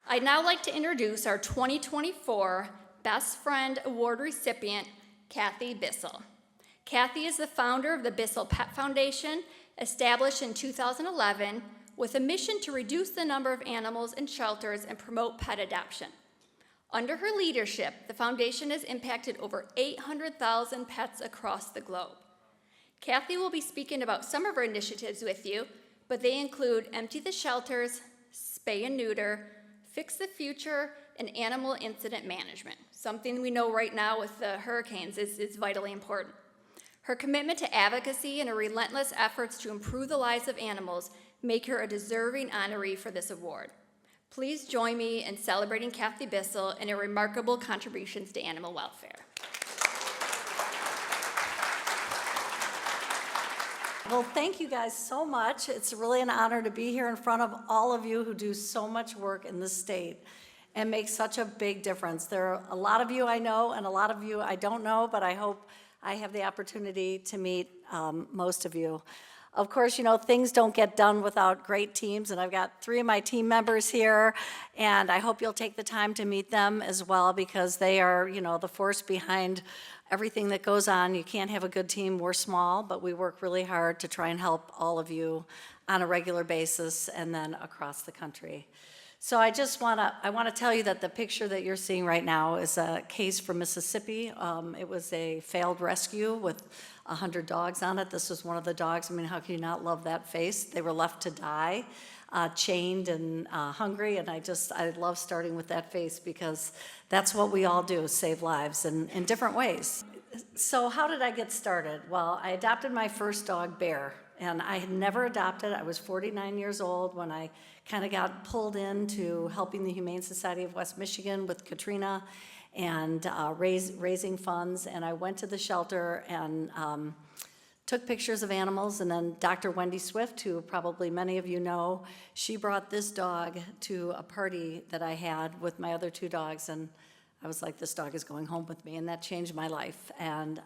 I'd now like to introduce our 2024 Best Friend Award recipient, Cathy Bissell. Cathy is the founder of the Bissell Pet Foundation, established in 2011 with a mission to reduce the number of animals in shelters and promote pet adoption. Under her leadership, the foundation has impacted over 800,000 pets across the globe. Cathy will be speaking about some of her initiatives with you, but they include Empty the Shelters, Spay and Neuter, Fix the Future, and Animal Incident Management. Something we know right now with the hurricanes is vitally important. Her commitment to advocacy and her relentless efforts to improve the lives of animals make her a deserving honoree for this award. Please join me in celebrating Cathy Bissell and her remarkable contributions to animal welfare. Well, thank you guys so much. It's really an honor to be here in front of all of you who do so much work in this state and make such a big difference. There are a lot of you I know and a lot of you I don't know, but I hope I have the opportunity to meet most of you. Of course, you know, things don't get done without great teams, and I've got 3 of my team members here, and I hope you'll take the time to meet them as well, because they are, you know, the force behind everything that goes on. You can't have a good team. We're small, but we work really hard to try and help all of you on a regular basis and then across the country. So I want to tell you that the picture that you're seeing right now is a case from Mississippi. It was a failed rescue with 100 dogs on it. This was one of the dogs. I mean, how can you not love that face? They were left to die, chained and hungry, and I love starting with that face because that's what we all do, save lives in different ways. So how did I get started? Well, I adopted my first dog, Bear, and I had never adopted. I was 49 years old when I kind of got pulled into helping the Humane Society of West Michigan with Katrina and raising funds, and I went to the shelter and took pictures of animals, and then Dr. Wendy Swift, who probably many of you know, she brought this dog to a party that I had with my other 2 dogs, and I was like, this dog is going home with me, and that changed my life. And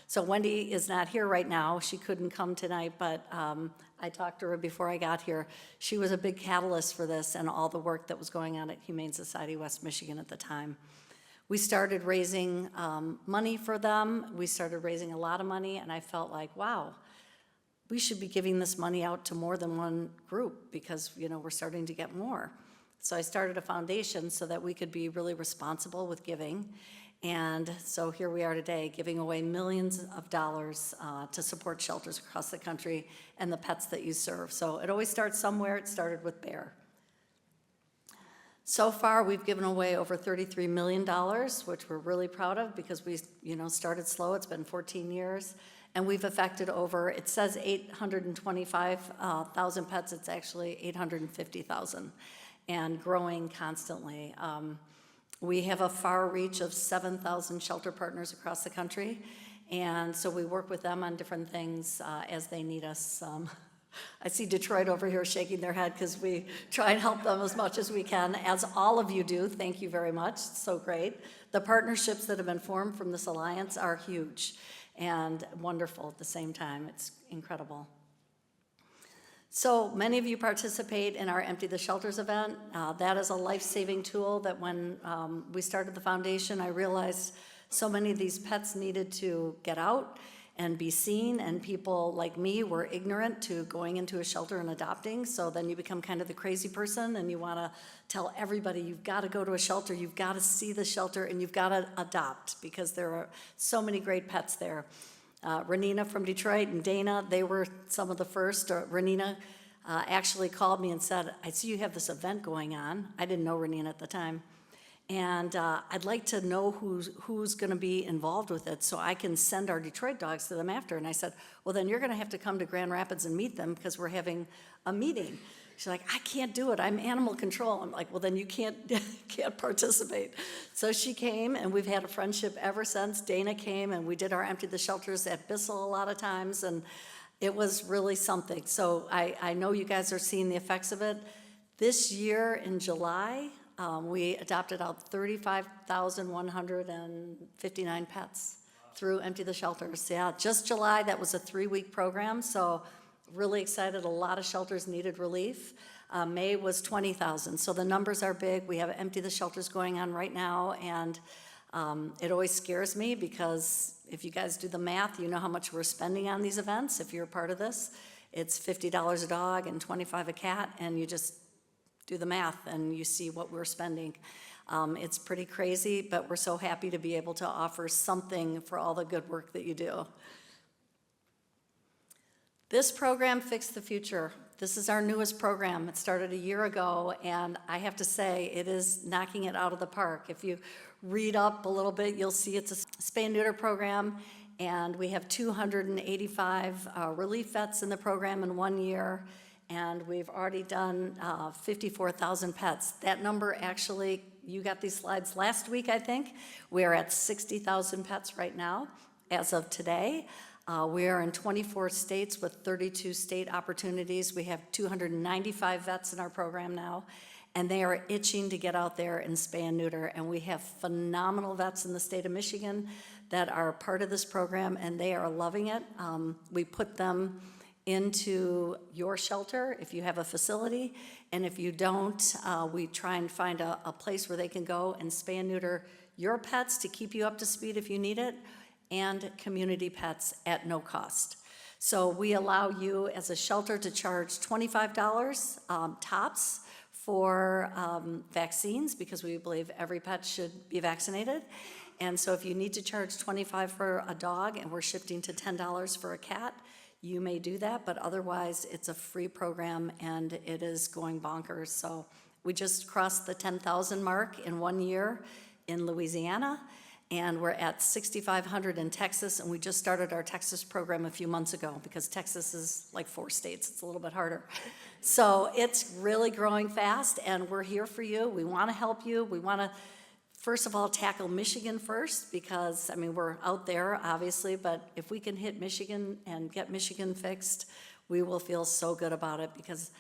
so Wendy is not here right now. She couldn't come tonight, but I talked to her before I got here. She was a big catalyst for this and all the work that was going on at Humane Society West Michigan at the time. We started raising money for them. We started raising a lot of money, and I felt like, wow, we should be giving this money out to more than one group because, you know, we're starting to get more. So I started a foundation so that we could be really responsible with giving. And so here we are today, giving away millions of dollars to support shelters across the country and the pets that you serve. So it always starts somewhere. It started with Bear. So far, we've given away over $33 million, which we're really proud of because we, you know, started slow. It's been 14 years. And we've affected over, it says 825,000 pets. It's actually 850,000 and growing constantly. We have a far reach of 7,000 shelter partners across the country. And so we work with them on different things as they need us. I see Detroit over here shaking their head because we try and help them as much as we can, as all of you do. Thank you very much. It's so great. The partnerships that have been formed from this alliance are huge and wonderful at the same time. It's incredible. So many of you participate in our Empty the Shelters event. That is a life-saving tool that when we started the foundation, I realized so many of these pets needed to get out and be seen, and people like me were ignorant to going into a shelter and adopting. So then you become kind of the crazy person and you want to tell everybody you've got to go to a shelter, you've got to see the shelter, and you've got to adopt because there are so many great pets there. Renina from Detroit and Dana, they were some of the first. Renina actually called me and said, I see you have this event going on. I didn't know Renina at the time. And I'd like to know who's going to be involved with it so I can send our Detroit dogs to them after. And I said, well, then you're going to have to come to Grand Rapids and meet them because we're having a meeting. She's like, I can't do it. I'm animal control. I'm like, well, then you can't participate. So she came, and we've had a friendship ever since. Dana came, and we did our Empty the Shelters at Bissell a lot of times, and it was really something. So I know you guys are seeing the effects of it. This year in July, we adopted out 35,159 pets through Empty the Shelters. Yeah, just July, that was a 3-week program, so really excited. A lot of shelters needed relief. May was 20,000, so the numbers are big. We have Empty the Shelters going on right now, and it always scares me because if you guys do the math, you know how much we're spending on these events. If you're a part of this, it's $50 a dog and $25 a cat, and you just do the math and you see what we're spending. It's pretty crazy, but we're so happy to be able to offer something for all the good work that you do. This program, Fix the Future. This is our newest program. It started a year ago, and I have to say, it is knocking it out of the park. If you read up a little bit, you'll see it's a spay and neuter program, and we have 285 relief vets in the program in 1 year, and we've already done 54,000 pets. That number actually, you got these slides last week, I think. We are at 60,000 pets right now, as of today. We are in 24 states with 32 state opportunities. We have 295 vets in our program now, and they are itching to get out there and spay and neuter. And we have phenomenal vets in the state of Michigan that are part of this program, and they are loving it. We put them into your shelter if you have a facility, and if you don't, we try and find a place where they can go and spay and neuter your pets to keep you up to speed if you need it, and community pets at no cost. So we allow you as a shelter to charge $25 tops for vaccines, because we believe every pet should be vaccinated. And so if you need to charge $25 for a dog and we're shifting to $10 for a cat, you may do that, but otherwise it's a free program and it is going bonkers. So we just crossed the 10,000 mark in 1 year in Louisiana, and we're at 6,500 in Texas, and we just started our Texas program a few months ago because Texas is like 4 states. It's a little bit harder. So it's really growing fast, and we're here for you. We want to help you. We want to, first of all, tackle Michigan first because, I mean, we're out there, obviously, but if we can hit Michigan and get Michigan fixed, we will feel so good about it, because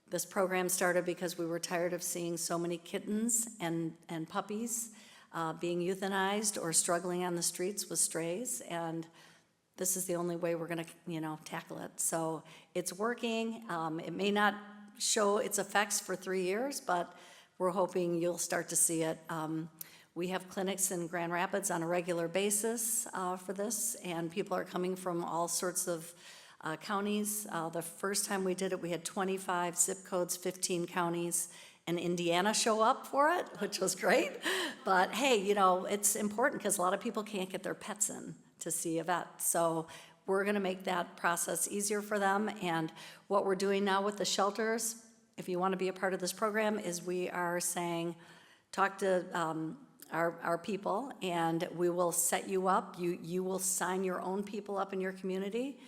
this program started because we were tired of seeing so many kittens and puppies being euthanized or struggling on the streets with strays, and this is the only way we're going to, tackle it. So it's working. It may not show its effects for 3 years, but we're hoping you'll start to see it. We have clinics in Grand Rapids on a regular basis for this, and people are coming from all sorts of counties. The first time we did it, we had 25 zip codes, 15 counties, and Indiana show up for it, which was great. But hey, it's important because a lot of people can't get their pets in to see a vet. So we're gonna make that process easier for them. And what we're doing now with the shelters, if you wanna be a part of this program, is we are saying, talk to our people, and we will set you up. You will sign your own people up in your community.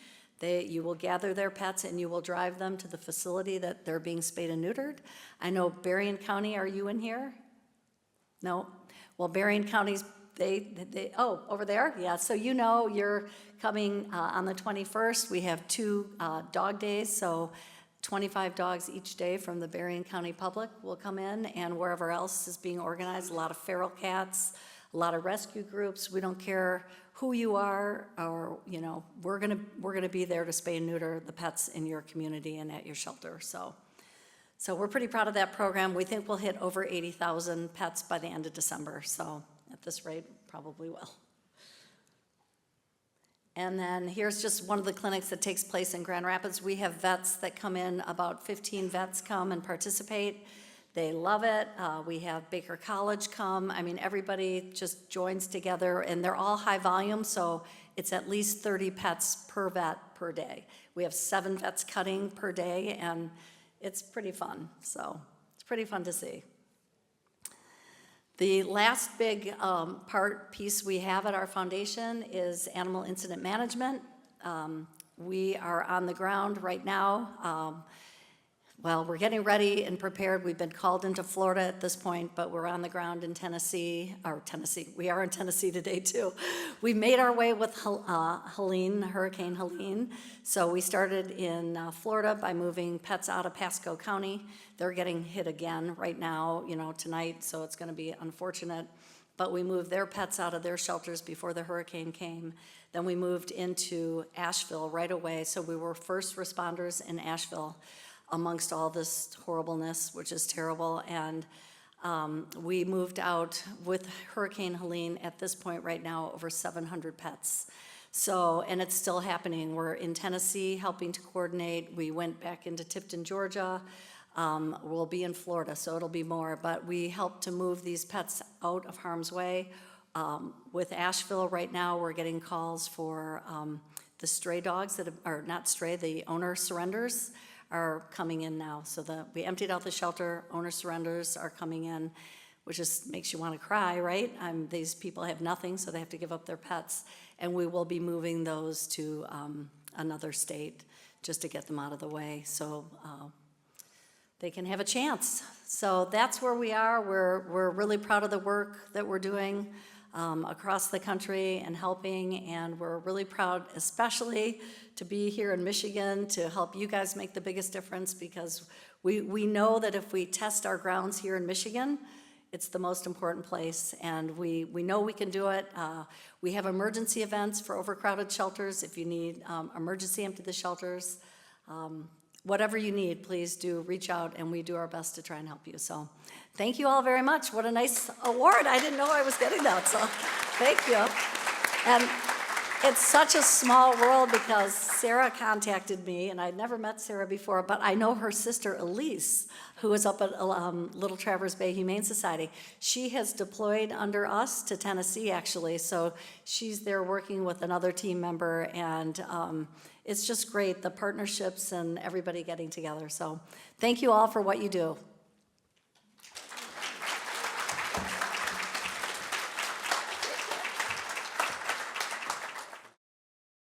You will gather their pets and you will drive them to the facility that they're being spayed and neutered. I know Berrien County, are you in here? No? Well, Berrien County's, over there? Yeah, so you're coming on the 21st. We have 2 dog days, so 25 dogs each day from the Berrien County Public will come in, and wherever else is being organized, a lot of feral cats, a lot of rescue groups. We don't care who you are, or we're gonna be there to spay and neuter the pets in your community and at your shelter. So we're pretty proud of that program. We think we'll hit over 80,000 pets by the end of December. So at this rate, probably will. And then here's just one of the clinics that takes place in Grand Rapids. We have vets that come in, about 15 vets come and participate. They love it. We have Baker College come. I mean, everybody just joins together, and they're all high volume, so it's at least 30 pets per vet per day. We have 7 vets cutting per day, and it's pretty fun. So it's pretty fun to see. The last big piece we have at our foundation is animal incident management. We are on the ground right now. Well, we're getting ready and prepared. We've been called into Florida at this point, but we're on the ground in Tennessee. We are in Tennessee today too. We made our way with Hurricane Helene. So we started in Florida by moving pets out of Pasco County. They're getting hit again right now, tonight, so it's gonna be unfortunate. but we moved their pets out of their shelters before the hurricane came. Then we moved into Asheville right away, so we were first responders in Asheville amongst all this horribleness, which is terrible, and we moved out with Hurricane Helene at this point right now over 700 pets. So, and it's still happening. We're in Tennessee helping to coordinate. We went back into Tifton, Georgia. We'll be in Florida, so it'll be more. But we help to move these pets out of harm's way. With Asheville right now, we're getting calls for the stray dogs that are not stray, the owner surrenders are coming in now. So we emptied out the shelter, owner surrenders are coming in, which just makes you want to cry, right? These people have nothing, so they have to give up their pets. And we will be moving those to another state just to get them out of the way so they can have a chance. So that's where we are. We're really proud of the work that we're doing across the country and helping, and we're really proud especially to be here in Michigan to help you guys make the biggest difference, because we know that if we test our grounds here in Michigan, it's the most important place, and we know we can do it. We have emergency events for overcrowded shelters. If you need emergency empty the shelters, whatever you need, please do reach out, and we do our best to try and help you. So thank you all very much. What a nice award. I didn't know I was getting that, so thank you. And it's such a small world because Sarah contacted me, and I'd never met Sarah before, but I know her sister Elise, who is up at Little Traverse Bay Humane Society. She has deployed under us to Tennessee, actually, so she's there working with another team member, and it's just great, the partnerships and everybody getting together. So thank you all for what you do.